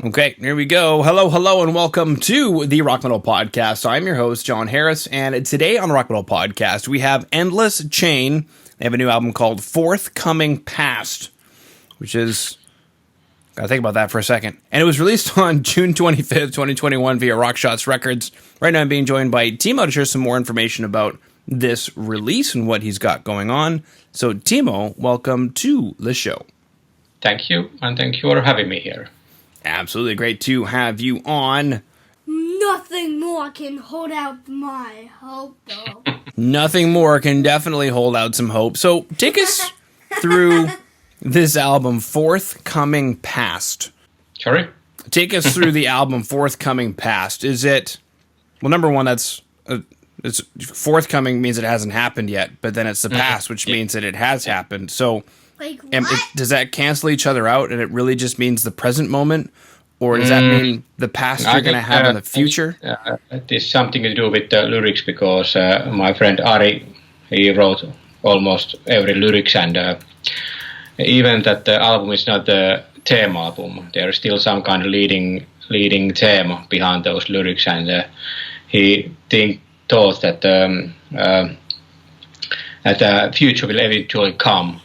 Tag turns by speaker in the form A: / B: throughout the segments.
A: Okay, here we go. Hello, and welcome to the Rock Metal Podcast. I'm your host, John Harris, and today on the Rock Metal Podcast, we have Endless Chain. They have a new album called Forthcoming Past, which is... gotta think about that for a second. And it was released on June 25th, 2021 via Rockshots Records. Right now I'm being joined by Timo to share some more information about this release and what he's got going on. So, Timo, welcome to the show.
B: Thank you, and thank you for having me here.
A: Absolutely great to have you on.
C: Nothing more can hold out my hope, though.
A: Nothing more can definitely hold out some hope. So take us through this album, Forthcoming Past.
B: Sorry?
A: Take us through the album, Forthcoming Past. Is it... well, number one, it's forthcoming means it hasn't happened yet, but then it's the past, which means that it has happened. So...
C: Like, what?
A: does that cancel each other out, and it really just means the present moment? Or does that mean the past you're going to have in the future?
B: It is something to do with the lyrics, because my friend Ari, he wrote almost every lyrics, and even that the album is not the theme album, there is still some kind of leading theme behind those lyrics, and he thought that the future will eventually come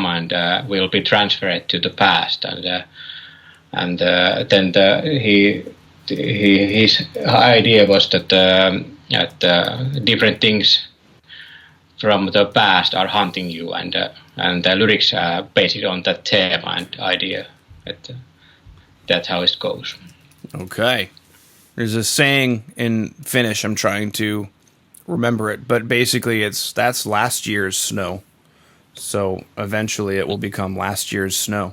B: and will be transferred to the past, and then his idea was that different things from the past are haunting you, and the lyrics are based on that theme and idea. That's how it goes.
A: Okay. There's a saying in Finnish, I'm trying to remember it, but basically that's last year's snow. So eventually it will become last year's snow.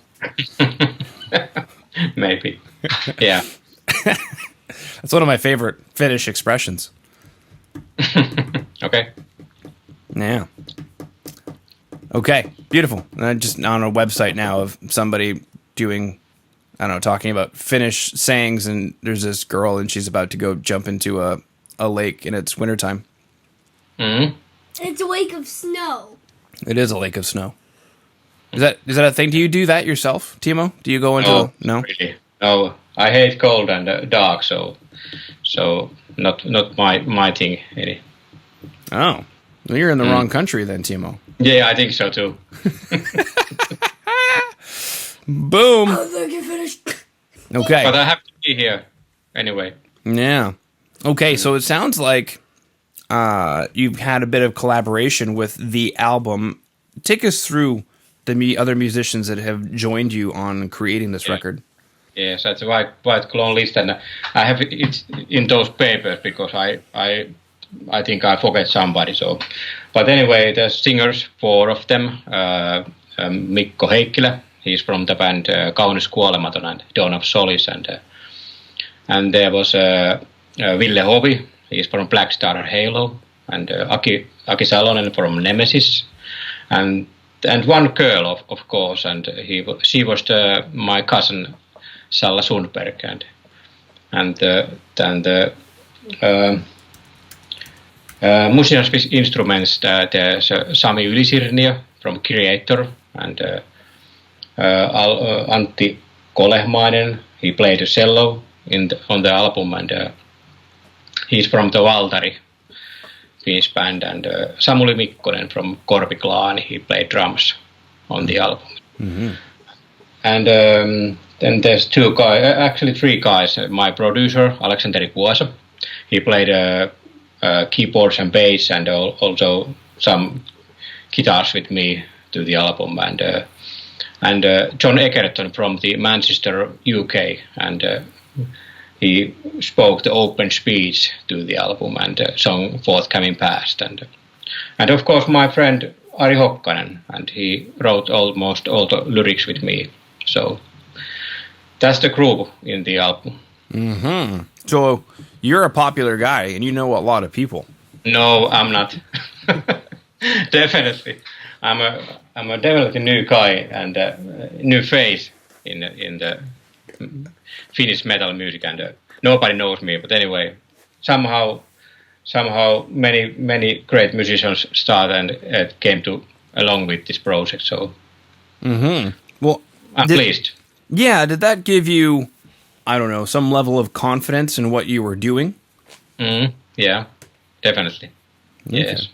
B: Maybe. Yeah.
A: That's one of my favorite Finnish expressions.
B: Okay.
A: Yeah. Okay, beautiful. And I'm just on a website now of somebody doing, I don't know, talking about Finnish sayings, and there's this girl and she's about to go jump into a lake and it's wintertime.
B: Mm-hmm.
C: It's a lake of snow.
A: It is a lake of snow. Is that a thing? Do you do that yourself, Timo? Do you go into no?
B: Really. No, I hate cold and dark, so not my thing really.
A: Oh, well, you're in the wrong country then, Timo.
B: Yeah, I think so too.
A: Boom.
C: Oh, look, you're finished.
A: Okay.
B: But I have to be here anyway.
A: Yeah. Okay, so it sounds like you've had a bit of collaboration with the album. Take us through the other musicians that have joined you on creating this record.
B: Yes, that's a quite long list, and I have it in those papers because I think I forget somebody. So, but anyway, the singers, 4 of them. Mikko Heikkilä, he's from the band Kaunis Kuolematon and Dawn of Solace, and there was Ville Hovi. He's from Black Star Halo, and Aki Salonen from Nemesis, and one girl, of course, and she was my cousin Salla Sundberg, and then the musical instruments. There's Sami Ylisirniö from Creator, and Antti Kolehmainen. He played a cello on the album, and he's from the Valtari Finnish band, and Samuli Mikkonen from Korpi Clan. He played drums on the album. Mm-hmm. And then there's 2 guys, actually 3 guys. My producer, Aleksanteri Puasa, he played keyboards and bass, and also some guitars with me to the album. And John Egerton from the Manchester, UK, and he spoke the open speech to the album and song Forthcoming Past. And of course my friend Ari Hokkanen, and he wrote almost all the lyrics with me. So that's the group in the album.
A: Mm-hmm. So you're a popular guy and you know a lot of people.
B: No, I'm not. Definitely. I'm a definitely new guy and new face in the Finnish metal music, and nobody knows me. But anyway, somehow many great musicians started and came to along with this project. So,
A: well,
B: I'm pleased.
A: Yeah, did that give you I don't know, some level of confidence in what you were doing?
B: Yeah, definitely.
A: Okay.
B: Yes.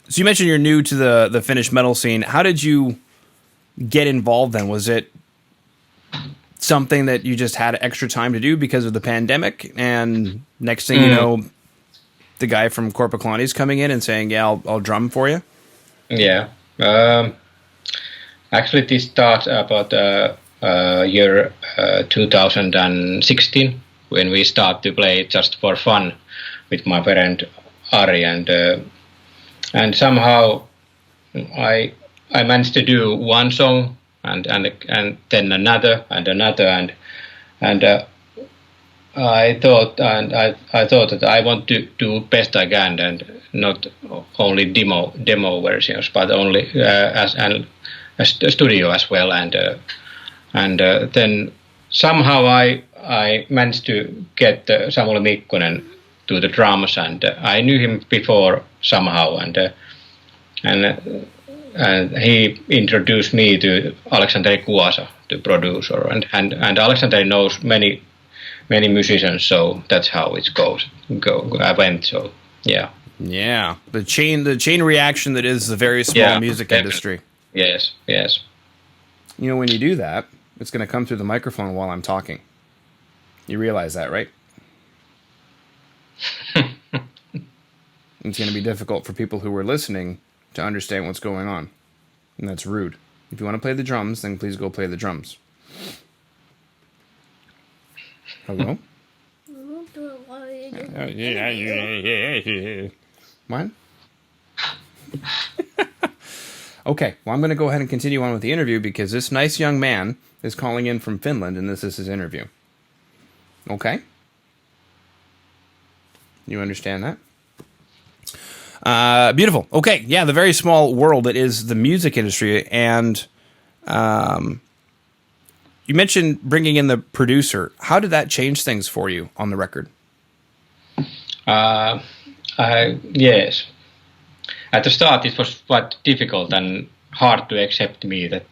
A: So you mentioned you're new to the Finnish metal scene. How did you get involved then? Was it something that you just had extra time to do because of the pandemic? And next thing you know, the guy from Korpiklani is coming in and saying, yeah, I'll drum for you?
B: Yeah. Actually, this starts about year 2016 when we start to play just for fun with my friend Ari, and somehow I managed to do one song and then another and I thought that I want to do best I can and not only demo versions but only as a studio as well and then somehow I managed to get Samuli Mikkonen to the drums and I knew him before somehow and he introduced me to Aleksanteri Kuasa, the producer, and Aleksanteri knows many musicians, so that's how it goes. I went, so yeah.
A: Yeah, the chain reaction that is the very small music industry.
B: Yes.
A: You know, when you do that, it's going to come through the microphone while I'm talking. You realize that, right? It's going to be difficult for people who are listening to understand what's going on. And that's rude. If you want to play the drums, then please go play the drums. Hello? What? Okay, well, I'm going to go ahead and continue on with the interview because this nice young man is calling in from Finland and this is his interview. Okay? You understand that? Beautiful. Okay, yeah, the very small world that is the music industry. And you mentioned bringing in the producer. How did that change things for you on the record?
B: Yes. At the start, it was quite difficult and hard to accept me that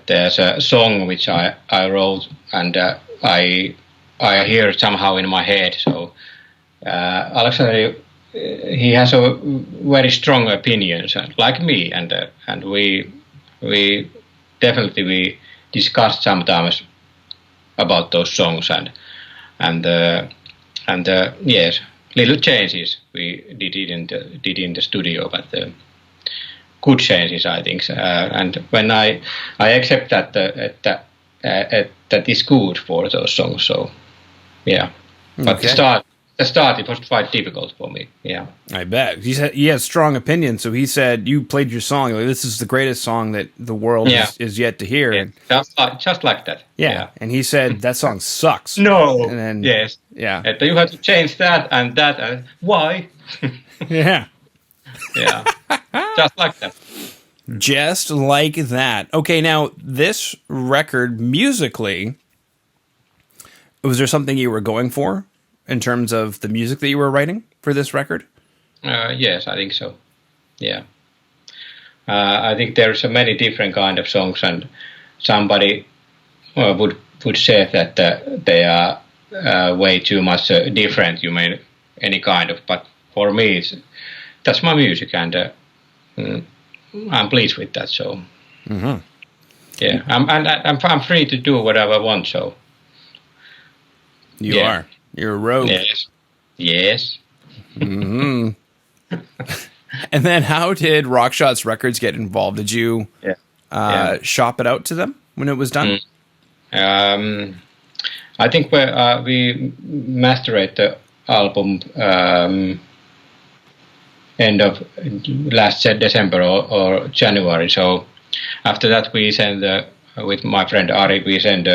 B: there's a song which I wrote and I hear somehow in my head. So Alexander, he has a very strong opinions, like me, and we definitely discussed sometimes about those songs and yes, little changes we did in the studio, but good changes, I think. And when I accept that that is good for those songs, so yeah. But
A: Okay.
B: the start it was quite difficult for me. Yeah,
A: I bet. He has strong opinions, so he said you played your song. Like, this is the greatest song that the world is yet to hear.
B: yeah. Just like that.
A: Yeah. And he said that song sucks.
B: No.
A: And then
B: Yes.
A: Yeah.
B: And you have to change that and that and why?
A: Yeah.
B: Yeah. Just like that.
A: Just like that. Okay, now this record musically, was there something you were going for in terms of the music that you were writing for this record?
B: Yes, I think so. Yeah. I think there's many different kind of songs, and somebody would say that they are way too much different. You mean any kind of, but for me, that's my music, and I'm pleased with that. So, yeah, I'm free to do whatever I want. So,
A: You are. You're a rogue.
B: Yes.
A: And then how did Rockshots Records get involved? Did you shop it out to them when it was done?
B: I think we mastered the album end of last December or January. So after that we sent with my friend Ari, we sent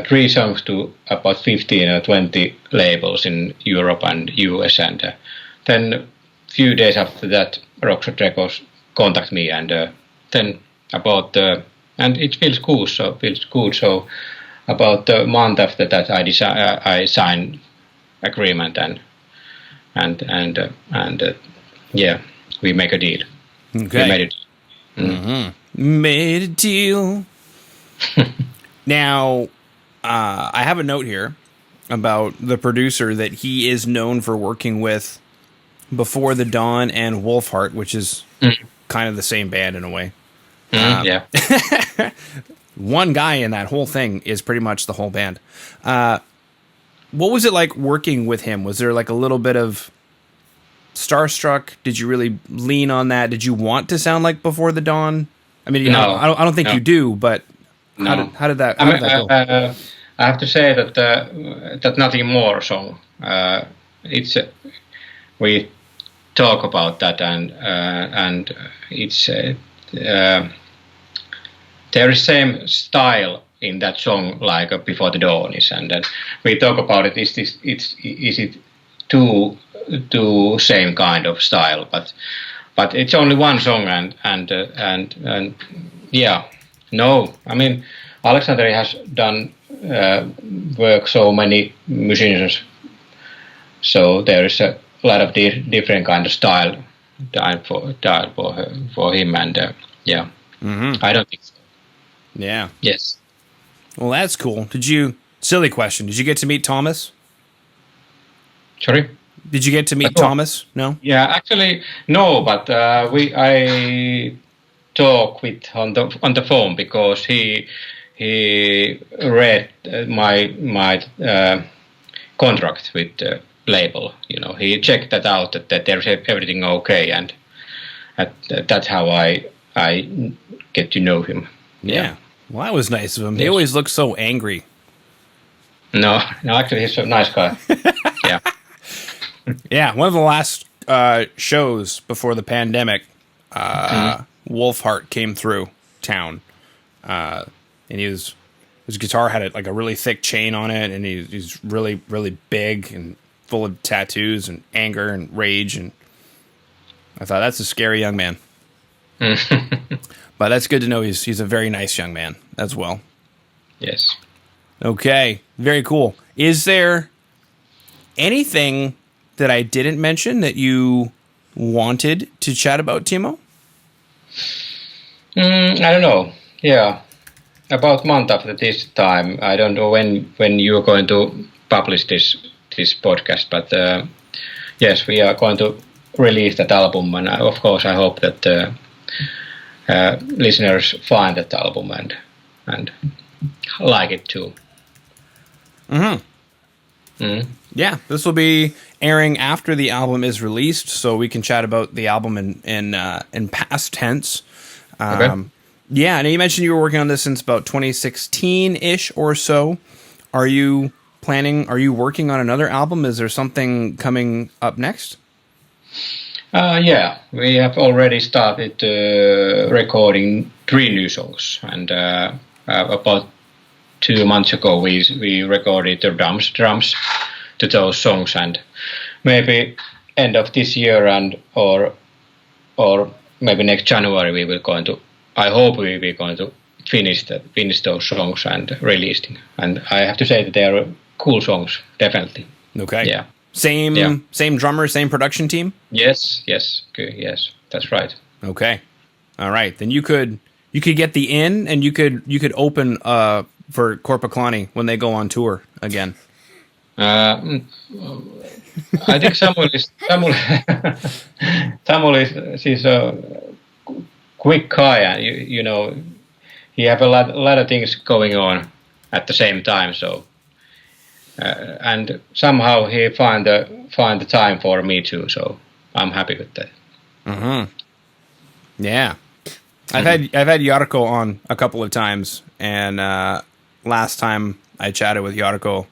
B: 3 songs to about 15 or 20 labels in Europe and US, and then few days after that Rockshots Records contact me, and then about and it feels good. So about a month after that I signed agreement and yeah, we make a deal.
A: Okay.
B: We made it.
A: Made a deal. Now, I have a note here about the producer that he is known for working with Before the Dawn and Wolfheart, which is kind of the same band in a way.
B: Yeah.
A: One guy in that whole thing is pretty much the whole band. What was it like working with him? Was there like a little bit of starstruck? Did you really lean on that? Did you want to sound like Before the Dawn? I mean,
B: No.
A: I don't think you do, but
B: No.
A: how did that go?
B: I have to say that that Nothing More song. It's we talk about that, and it's there is same style in that song like Before the Dawn is, and then we talk about it. Is it two same kind of style? But it's only one song, and yeah, no. I mean, Alexander has done work so many musicians, so there is a lot of different kind of style for him, and yeah, I don't think so.
A: Yeah.
B: Yes.
A: Well, that's cool. Silly question. Did you get to meet Thomas?
B: Sorry?
A: Did you get to meet Thomas? No?
B: Yeah, actually, no, but I talk with on the phone because he read my contract with the label. You know, he checked that out that there's everything okay, and that's how I get to know him.
A: Yeah. Well, that was nice of him. Yes. He always looks so angry.
B: No, actually, he's a nice guy. Yeah.
A: Yeah, one of the last shows before the pandemic, Wolfheart came through town, and his guitar had like a really thick chain on it, and he's really, really big and full of tattoos and anger and rage, and I thought, that's a scary young man. But that's good to know he's a very nice young man as well.
B: Yes.
A: Okay, very cool. Is there anything that I didn't mention that you wanted to chat about, Timo?
B: I don't know. Yeah, about a month after this time, I don't know when you're going to publish this podcast, but yes, we are going to release that album, and of course, I hope that listeners find that album and like it too.
A: Yeah, this will be airing after the album is released, so we can chat about the album in past tense.
B: Okay.
A: Yeah, and you mentioned you were working on this since about 2016-ish or so. Are you working on another album? Is there something coming up next?
B: Yeah, we have already started recording 3 new songs, and about 2 months ago we recorded the drums to those songs, and maybe end of this year or maybe next January we will going to. I hope we will going to finish those songs and release them. And I have to say that they are cool songs, definitely.
A: Okay.
B: Yeah.
A: Same drummer, same production team?
B: Yes. Good. Yes, that's right.
A: Okay. All right. Then you could get the in, and you could open for Korpiklani when they go on tour again.
B: I think Samuel she's a quick guy, and you know he have a lot of things going on at the same time. So and somehow he find the time for me too. So I'm happy with that.
A: Yeah, I've had Jarkko on a couple of times, and last time I chatted with Jarkko,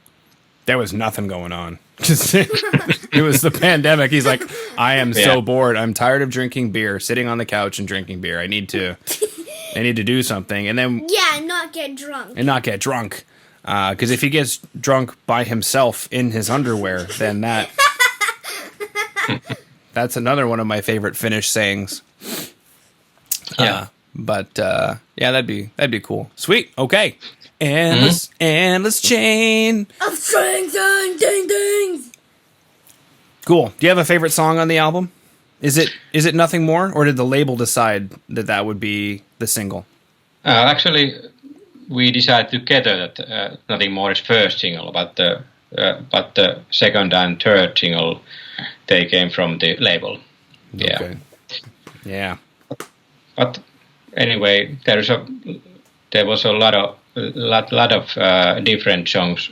A: there was nothing going on. It was the pandemic. He's like, I am so bored. I'm tired of drinking beer, sitting on the couch and drinking beer. I need to do something. And then
C: not get drunk.
A: Because if he gets drunk by himself in his underwear, then that's another one of my favorite Finnish sayings.
B: Yeah.
A: That'd be cool. Sweet. Okay. Endless chain
C: of strings and ding-dings.
A: Cool. Do you have a favorite song on the album? Is it Nothing More, or did the label decide that would be the single?
B: Actually, we decided together that Nothing More is first single, but the second and third single, they came from the label. Yeah.
A: Okay. Yeah.
B: But anyway, there was a lot of different songs,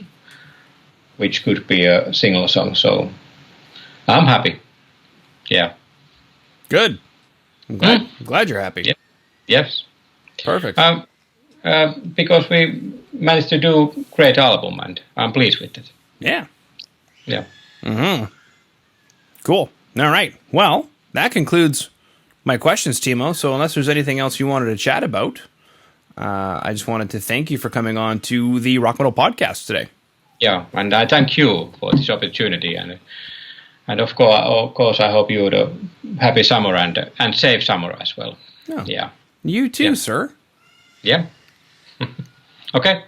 B: which could be a single song. So I'm happy. Yeah.
A: Good. I'm glad you're happy.
B: Yep. Yes.
A: Perfect.
B: Because we managed to do great album, and I'm pleased with it.
A: Yeah.
B: Yeah.
A: Cool. All right. Well, that concludes my questions, Timo. So unless there's anything else you wanted to chat about, I just wanted to thank you for coming on to the Rock Metal Podcast today.
B: Yeah, and I thank you for this opportunity, and of course, I hope you a happy summer and safe summer as well.
A: Oh.
B: Yeah.
A: You too, sir.
B: Yeah. Okay.